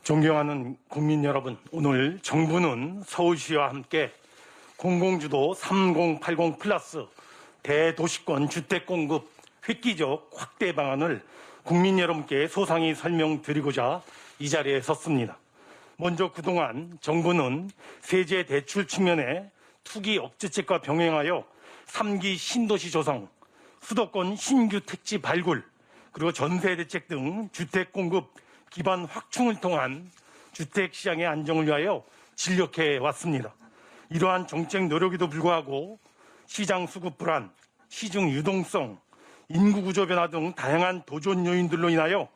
존경하는 국민 여러분, 오늘 정부는 서울시와 함께 공공주도 3080 플러스 대도시권 주택공급 획기적 확대 방안을 국민 여러분께 소상히 설명드리고자 이 자리에 섰습니다. 먼저 그동안 정부는 세제 대출 측면에 투기 억제책과 병행하여 3기 신도시 조성, 수도권 신규 택지 발굴, 그리고 전세 대책 등 주택 공급 기반 확충을 통한 주택시장의 안정을 위하여 진력해 왔습니다. 이러한 정책 노력에도 불구하고 시장 수급 불안, 시중 유동성, 인구 구조 변화 등 다양한 도전 요인들로 인하여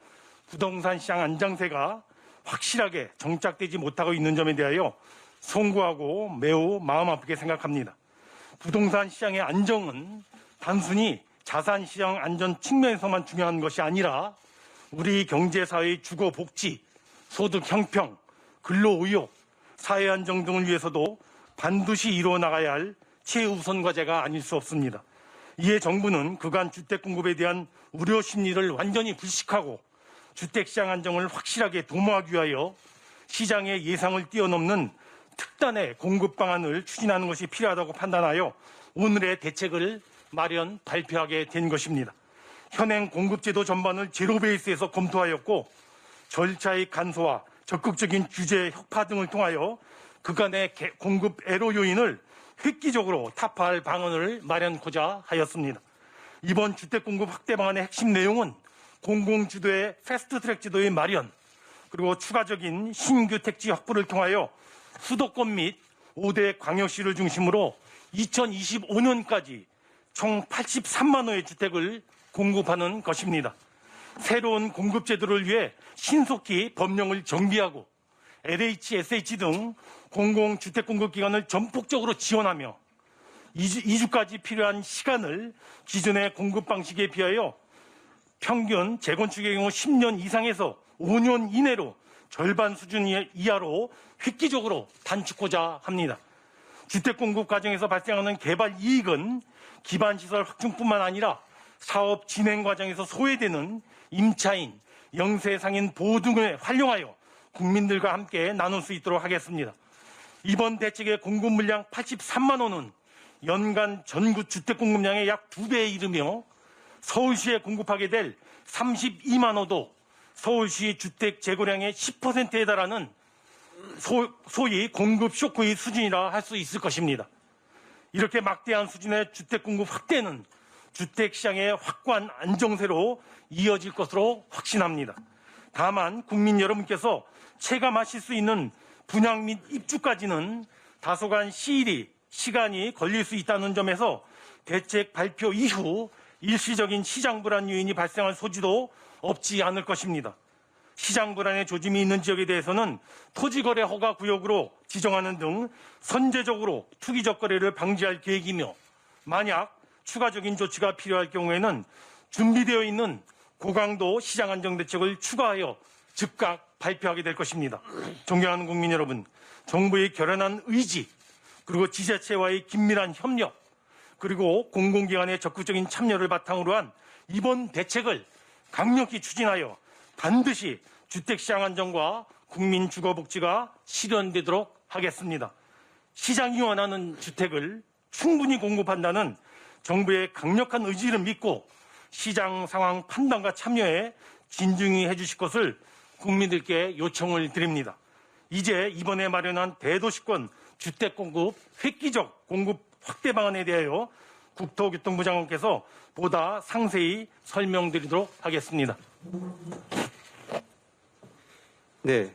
부동산 시장 안정세가 확실하게 정착되지 못하고 있는 점에 대하여 송구하고 매우 마음 아프게 생각합니다. 부동산 시장의 안정은 단순히 자산 시장 안전 측면에서만 중요한 것이 아니라 우리 경제사회의 주거 복지, 소득 형평, 근로 의욕, 사회 안정 등을 위해서도 반드시 이루어 나가야 할 최우선 과제가 아닐 수 없습니다. 이에 정부는 그간 주택 공급에 대한 우려 심리를 완전히 불식하고 주택시장 안정을 확실하게 도모하기 위하여 시장의 예상을 뛰어넘는 특단의 공급 방안을 추진하는 것이 필요하다고 판단하여 오늘의 대책을 마련 발표하게 된 것입니다. 현행 공급제도 전반을 제로 베이스에서 검토하였고 절차의 간소화, 적극적인 규제 혁파 등을 통하여 그간의 공급 애로 요인을 획기적으로 타파할 방안을 마련하고자 하였습니다. 이번 주택 공급 확대 방안의 핵심 내용은 공공주도의 패스트트랙 지도의 마련, 그리고 추가적인 신규 택지 확보를 통하여 수도권 및 5대 광역시를 중심으로 2025년까지 총 83만 호의 주택을 공급하는 것입니다. 새로운 공급 제도를 위해 신속히 법령을 정비하고 LH, SH 등 공공주택 공급 기관을 전폭적으로 지원하며 이주까지 필요한 시간을 기존의 공급 방식에 비하여 평균 재건축의 경우 10년 이상에서 5년 이내로 절반 수준 이하로 획기적으로 단축하고자 합니다. 주택 공급 과정에서 발생하는 개발 이익은 기반시설 확충뿐만 아니라 사업 진행 과정에서 소외되는 임차인, 영세상인 보호 등을 활용하여 국민들과 함께 나눌 수 있도록 하겠습니다. 이번 대책의 공급 물량 83만 호는 연간 전국 주택 공급량의 약 2배에 이르며 서울시에 공급하게 될 32만 호도 서울시 주택 재고량의 10%에 달하는 소위 공급 쇼크의 수준이라 할 수 있을 것입니다. 이렇게 막대한 수준의 주택 공급 확대는 주택시장의 확고한 안정세로 이어질 것으로 확신합니다. 다만 국민 여러분께서 체감하실 수 있는 분양 및 입주까지는 다소간 시간이 걸릴 수 있다는 점에서 대책 발표 이후 일시적인 시장 불안 요인이 발생할 소지도 없지 않을 것입니다. 시장 불안의 조짐이 있는 지역에 대해서는 토지거래 허가 구역으로 지정하는 등 선제적으로 투기적 거래를 방지할 계획이며, 만약 추가적인 조치가 필요할 경우에는 준비되어 있는 고강도 시장 안정 대책을 추가하여 즉각 발표하게 될 것입니다. 존경하는 국민 여러분, 정부의 결연한 의지, 그리고 지자체와의 긴밀한 협력, 그리고 공공기관의 적극적인 참여를 바탕으로 한 이번 대책을 강력히 추진하여 반드시 주택시장 안정과 국민 주거복지가 실현되도록 하겠습니다. 시장이 원하는 주택을 충분히 공급한다는 정부의 강력한 의지를 믿고 시장 상황 판단과 참여에 진중히 해주실 것을 국민들께 요청을 드립니다. 이제 이번에 마련한 대도시권 주택 공급 획기적 공급 확대 방안에 대하여 국토교통부 장관께서 보다 상세히 설명드리도록 하겠습니다. 네,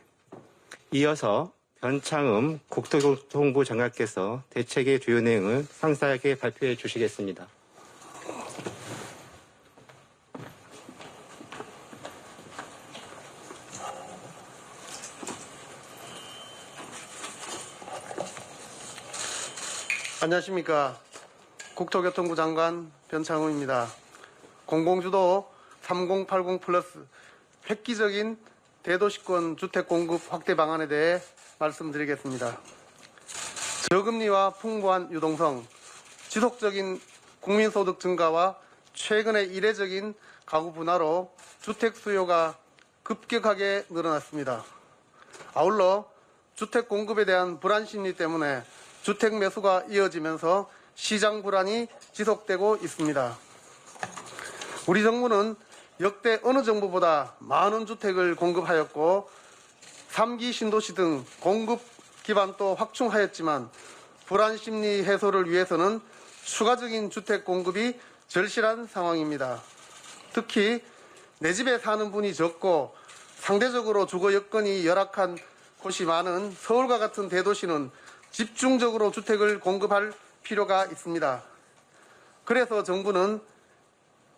이어서 변창흠 국토교통부 장관께서 대책의 주요 내용을 상세하게 발표해 주시겠습니다. 안녕하십니까. 국토교통부 장관 변창흠입니다. 공공주도 3080 플러스 획기적인 대도시권 주택 공급 확대 방안에 대해 말씀드리겠습니다. 저금리와 풍부한 유동성, 지속적인 국민소득 증가와 최근의 이례적인 가구 분화로 주택 수요가 급격하게 늘어났습니다. 아울러 주택 공급에 대한 불안 심리 때문에 주택 매수가 이어지면서 시장 불안이 지속되고 있습니다. 우리 정부는 역대 어느 정부보다 많은 주택을 공급하였고 3기 신도시 등 공급 기반도 확충하였지만 불안 심리 해소를 위해서는 추가적인 주택 공급이 절실한 상황입니다. 특히 내 집에 사는 분이 적고 상대적으로 주거 여건이 열악한 곳이 많은 서울과 같은 대도시는 집중적으로 주택을 공급할 필요가 있습니다. 그래서 정부는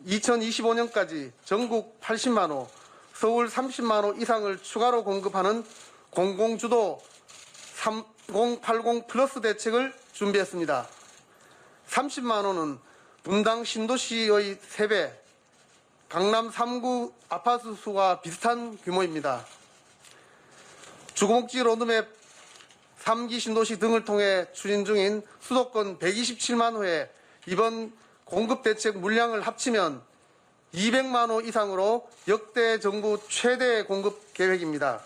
2025년까지 전국 80만 호, 서울 30만 호 이상을 추가로 공급하는 공공주도 3080 플러스 대책을 준비했습니다. 30만 호는 분당 신도시의 3배, 강남 3구 아파트 수와 비슷한 규모입니다. 주거목지 로드맵 3기 신도시 등을 통해 추진 중인 수도권 127만 호의 이번 공급대책 물량을 합치면 200만 호 이상으로 역대 정부 최대 공급 계획입니다.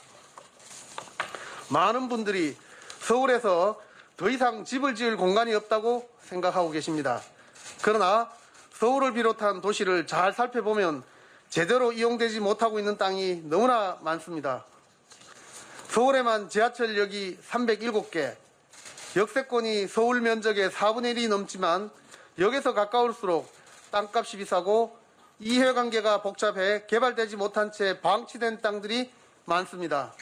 많은 분들이 서울에서 더 이상 집을 지을 공간이 없다고 생각하고 계십니다. 그러나 서울을 비롯한 도시를 잘 살펴보면 제대로 이용되지 못하고 있는 땅이 너무나 많습니다. 서울에만 지하철역이 307개, 역세권이 서울 면적의 4분의 1이 넘지만 역에서 가까울수록 땅값이 비싸고 이해관계가 복잡해 개발되지 못한 채 방치된 땅들이 많습니다.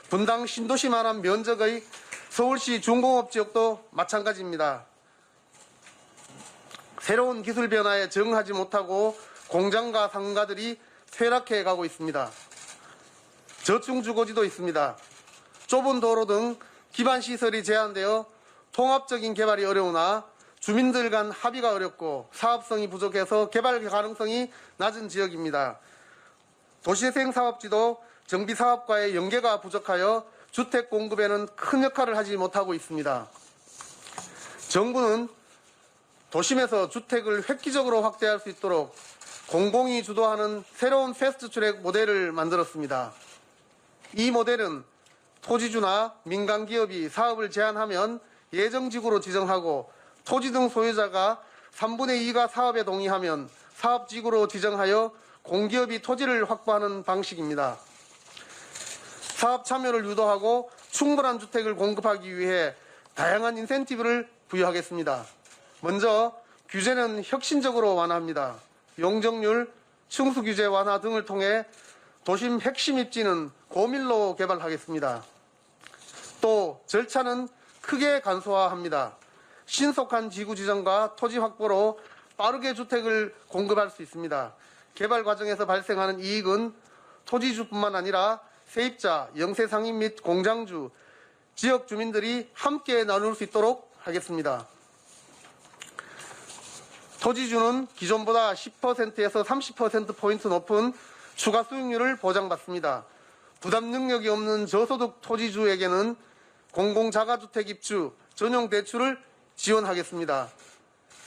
분당 신도시만한 면적의 서울시 중공업지역도 마찬가지입니다. 새로운 기술 변화에 적응하지 못하고 공장과 상가들이 쇠락해 가고 있습니다. 저층주거지도 있습니다. 좁은 도로 등 기반시설이 제한되어 통합적인 개발이 어려우나 주민들 간 합의가 어렵고 사업성이 부족해서 개발 가능성이 낮은 지역입니다. 도시재생 사업지도 정비사업과의 연계가 부족하여 주택 공급에는 큰 역할을 하지 못하고 있습니다. 정부는 도심에서 주택을 획기적으로 확대할 수 있도록 공공이 주도하는 새로운 패스트트랙 모델을 만들었습니다. 이 모델은 토지주나 민간기업이 사업을 제안하면 예정지구로 지정하고 토지 등 소유자가 3분의 2가 사업에 동의하면 사업지구로 지정하여 공기업이 토지를 확보하는 방식입니다. 사업 참여를 유도하고 충분한 주택을 공급하기 위해 다양한 인센티브를 부여하겠습니다. 먼저 규제는 혁신적으로 완화합니다. 용적률, 층수규제 완화 등을 통해 도심 핵심 입지는 고밀로 개발하겠습니다. 또 절차는 크게 간소화합니다. 신속한 지구 지정과 토지 확보로 빠르게 주택을 공급할 수 있습니다. 개발 과정에서 발생하는 이익은 토지주뿐만 아니라 세입자, 영세상인 및 공장주, 지역 주민들이 함께 나눌 수 있도록 하겠습니다. 토지주는 기존보다 10%에서 30%포인트 높은 추가 수익률을 보장받습니다. 부담 능력이 없는 저소득 토지주에게는 공공자가주택 입주, 전용 대출을 지원하겠습니다.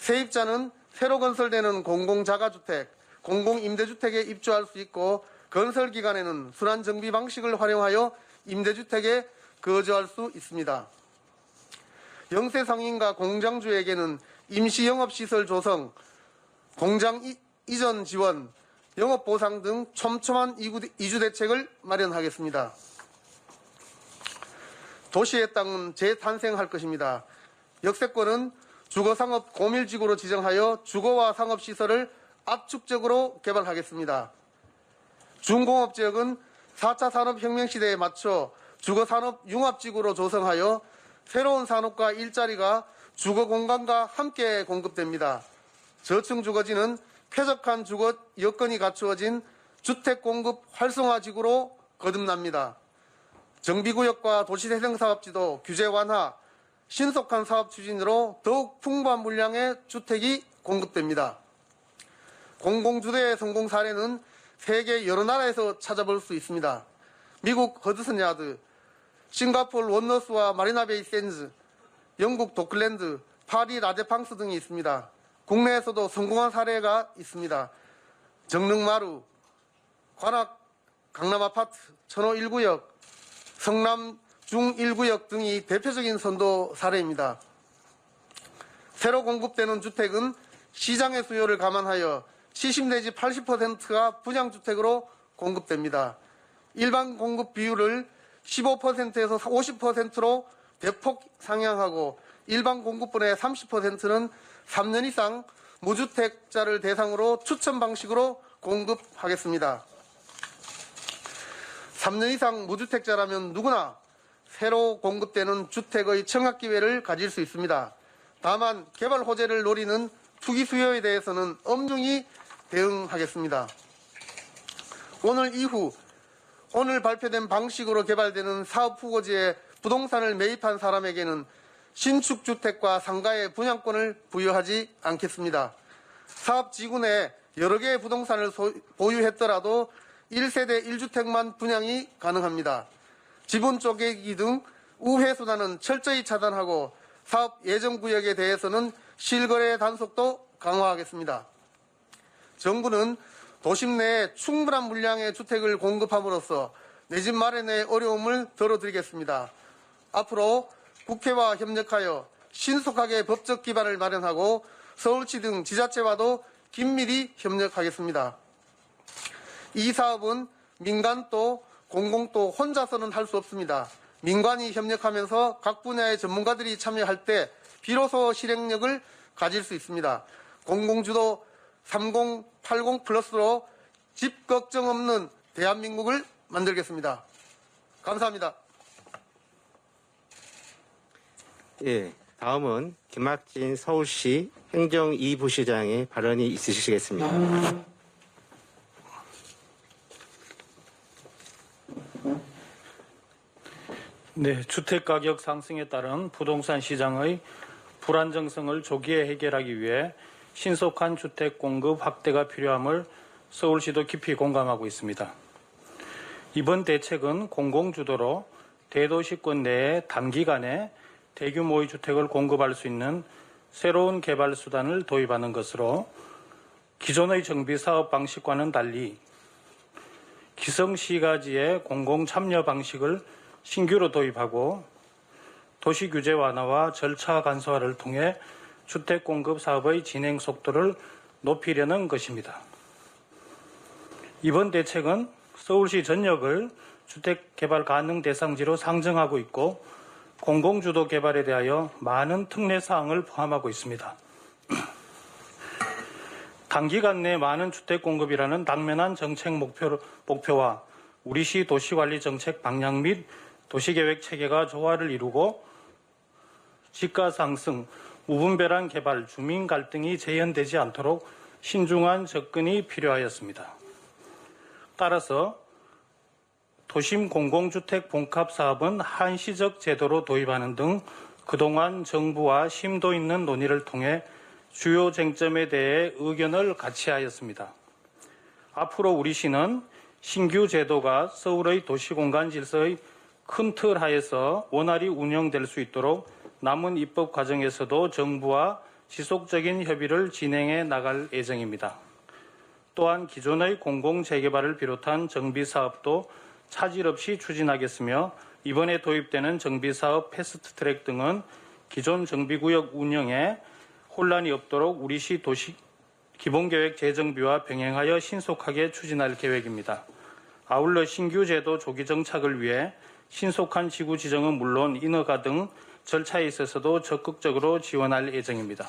세입자는 새로 건설되는 공공자가주택, 공공임대주택에 입주할 수 있고 건설 기간에는 순환정비 방식을 활용하여 임대주택에 거주할 수 있습니다. 영세상인과 공장주에게는 임시영업시설 조성, 공장 이전 지원, 영업보상 등 촘촘한 이주대책을 마련하겠습니다. 도시의 땅은 재탄생할 것입니다. 역세권은 주거상업 고밀지구로 지정하여 주거와 상업시설을 압축적으로 개발하겠습니다. 중공업지역은 4차 산업혁명 시대에 맞춰 주거산업 융합지구로 조성하여 새로운 산업과 일자리가 주거공간과 함께 공급됩니다. 저층주거지는 쾌적한 주거 여건이 갖추어진 주택공급 활성화지구로 거듭납니다. 정비구역과 도시재생사업지도 규제 완화, 신속한 사업 추진으로 더욱 풍부한 물량의 주택이 공급됩니다. 공공주도의 성공 사례는 세계 여러 나라에서 찾아볼 수 있습니다. 미국 허드슨 야드, 싱가포르 원너스와 마리나베이 샌즈, 영국 도클랜드, 파리 라데팡스 등이 있습니다. 국내에서도 성공한 사례가 있습니다. 정릉마루, 관악 강남아파트, 천호 1구역, 성남 중 1구역 등이 대표적인 선도 사례입니다. 새로 공급되는 주택은 시장의 수요를 감안하여 70 내지 80%가 분양주택으로 공급됩니다. 일반 공급 비율을 15%에서 50%로 대폭 상향하고 일반 공급분의 30%는 3년 이상 무주택자를 대상으로 추천 방식으로 공급하겠습니다. 3년 이상 무주택자라면 누구나 새로 공급되는 주택의 청약 기회를 가질 수 있습니다. 다만 개발 호재를 노리는 투기 수요에 대해서는 엄중히 대응하겠습니다. 오늘 발표된 방식으로 개발되는 사업 후보지에 부동산을 매입한 사람에게는 신축 주택과 상가의 분양권을 부여하지 않겠습니다. 사업 지구 내 여러 개의 부동산을 보유했더라도 1세대 1주택만 분양이 가능합니다. 지분 쪼개기 등 우회 수단은 철저히 차단하고 사업 예정 구역에 대해서는 실거래 단속도 강화하겠습니다. 정부는 도심 내에 충분한 물량의 주택을 공급함으로써 내 집 마련의 어려움을 덜어드리겠습니다. 앞으로 국회와 협력하여 신속하게 법적 기반을 마련하고 서울시 등 지자체와도 긴밀히 협력하겠습니다. 이 사업은 민간도 공공도 혼자서는 할 수 없습니다. 민관이 협력하면서 각 분야의 전문가들이 참여할 때 비로소 실행력을 가질 수 있습니다. 공공주도 3080 플러스로 집 걱정 없는 대한민국을 만들겠습니다. 감사합니다. 예, 다음은 김학진 서울시 행정 2부 시장의 발언이 있으시겠습니다. 네, 주택가격 상승에 따른 부동산 시장의 불안정성을 조기에 해결하기 위해 신속한 주택 공급 확대가 필요함을 서울시도 깊이 공감하고 있습니다. 이번 대책은 공공주도로 대도시권 내에 단기간에 대규모의 주택을 공급할 수 있는 새로운 개발 수단을 도입하는 것으로 기존의 정비사업 방식과는 달리 기성시가지의 공공참여 방식을 신규로 도입하고 도시규제 완화와 절차 간소화를 통해 주택 공급 사업의 진행 속도를 높이려는 것입니다. 이번 대책은 서울시 전역을 주택 개발 가능 대상지로 상정하고 있고 공공주도 개발에 대하여 많은 특례 사항을 포함하고 있습니다. 단기간 내 많은 주택 공급이라는 당면한 정책 목표와 우리시 도시관리 정책 방향 및 도시계획 체계가 조화를 이루고 집가 상승, 무분별한 개발, 주민 갈등이 재현되지 않도록 신중한 접근이 필요하였습니다. 따라서 도심 공공주택 봉합 사업은 한시적 제도로 도입하는 등 그동안 정부와 심도 있는 논의를 통해 주요 쟁점에 대해 의견을 같이하였습니다. 앞으로 우리 시는 신규 제도가 서울의 도시공간 질서의 큰 틀 하에서 원활히 운영될 수 있도록 남은 입법 과정에서도 정부와 지속적인 협의를 진행해 나갈 예정입니다. 또한 기존의 공공재개발을 비롯한 정비사업도 차질 없이 추진하겠으며 이번에 도입되는 정비사업 패스트트랙 등은 기존 정비구역 운영에 혼란이 없도록 우리시 도시 기본계획 재정비와 병행하여 신속하게 추진할 계획입니다. 아울러 신규 제도 조기 정착을 위해 신속한 지구 지정은 물론 인허가 등 절차에 있어서도 적극적으로 지원할 예정입니다.